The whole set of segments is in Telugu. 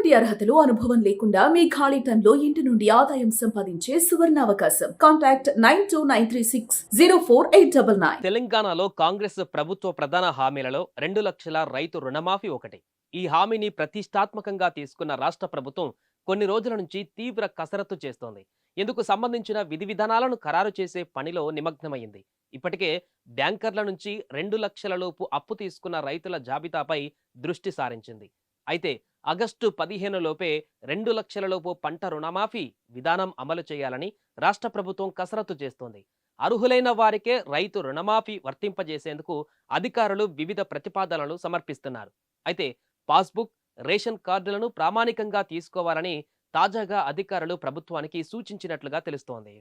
ఎటువంటి అర్హతలు అనుభవం లేకుండా మీ ఖాళీ టైంలో ఇంటి నుండి ఆదాయం సంపాదించే సువర్ణావకాశం. కాంటాక్ట్ 9293604899. తెలంగాణలో కాంగ్రెస్ ప్రభుత్వ ప్రధాన హామీలలో 2 లక్షల రైతు రుణమాఫీ ఒకటి. ఈ హామీని ప్రతిష్టాత్మకంగా తీసుకున్న రాష్ట్ర ప్రభుత్వం కొన్ని రోజుల నుంచి తీవ్ర కసరత్తు చేస్తోంది. ఇందుకు సంబంధించిన విధి విధానాలను ఖరారు చేసే పనిలో నిమగ్నమైంది. ఇప్పటికే బ్యాంకర్ల నుంచి 2 లక్షల లోపు అప్పు తీసుకున్న రైతుల జాబితాపై దృష్టి సారించింది. అయితే ఆగస్టు 15 లోపే 2 లక్షల లోపు పంట రుణమాఫీ విధానం అమలు చేయాలని రాష్ట్ర ప్రభుత్వం కసరత్తు చేస్తోంది. అర్హులైన వారికే రైతు రుణమాఫీ వర్తింపజేసేందుకు అధికారులు వివిధ ప్రతిపాదనలు సమర్పిస్తున్నారు. అయితే పాస్బుక్, రేషన్ కార్డులను ప్రామాణికంగా తీసుకోవాలని తాజాగా అధికారులు ప్రభుత్వానికి సూచించినట్లుగా తెలుస్తోంది.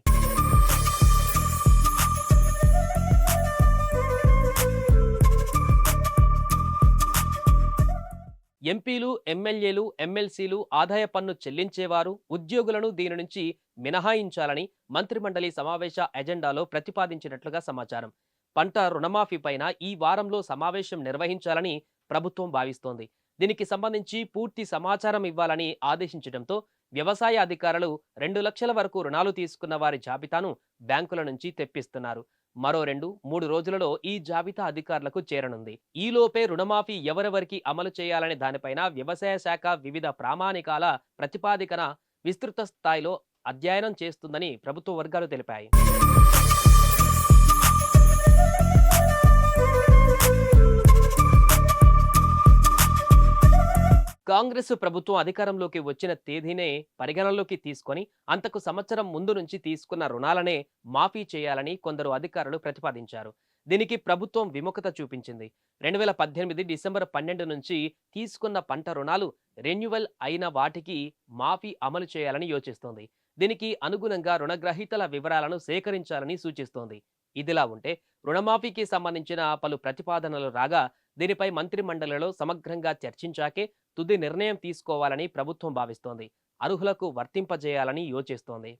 ఎంపీలు, ఎమ్మెల్యేలు, ఎమ్మెల్సీలు, ఆదాయ పన్ను చెల్లించేవారు, ఉద్యోగులను దీని నుంచి మినహాయించాలని మంత్రిమండలి సమావేశ ఎజెండాలో ప్రతిపాదించినట్లుగా సమాచారం. పంట రుణమాఫీ పైన ఈ వారంలో సమావేశం నిర్వహించాలని ప్రభుత్వం భావిస్తోంది. దీనికి సంబంధించి పూర్తి సమాచారం ఇవ్వాలని ఆదేశించడంతో వ్యవసాయ అధికారులు 2 లక్షల వరకు రుణాలు తీసుకున్న వారి జాబితాను బ్యాంకుల నుంచి తెప్పిస్తున్నారు. మరో 2-3 రోజులలో ఈ జాబితా అధికారులకు చేరనుంది. ఈలోపే రుణమాఫీ ఎవరెవరికి అమలు చేయాలనే దానిపైన వ్యవసాయ శాఖ వివిధ ప్రామాణికాల ప్రతిపాదికన విస్తృత స్థాయిలో అధ్యయనం చేస్తుందని ప్రభుత్వ వర్గాలు తెలిపాయి. కాంగ్రెస్ ప్రభుత్వం అధికారంలోకి వచ్చిన తేదీనే పరిగణనలోకి తీసుకొని అంతకు సంవత్సరం ముందు నుంచి తీసుకున్న రుణాలనే మాఫీ చేయాలని కొందరు అధికారులు ప్రతిపాదించారు. దీనికి ప్రభుత్వం విముఖత చూపించింది. 2018 డిసెంబర్ 12 నుంచి తీసుకున్న పంట రుణాలు రెన్యువల్ అయిన వాటికి మాఫీ అమలు చేయాలని యోచిస్తోంది. దీనికి అనుగుణంగా రుణగ్రహీతల వివరాలను సేకరించాలని సూచిస్తోంది. ఇదిలా ఉంటే రుణమాఫీకి సంబంధించిన పలు ప్రతిపాదనలు రాగా దీనిపై మంత్రి మండలిలో సమగ్రంగా చర్చించాకే తుది నిర్ణయం తీసుకోవాలని ప్రభుత్వం భావిస్తోంది. అర్హులకు వర్తింపజేయాలని యోచిస్తోంది.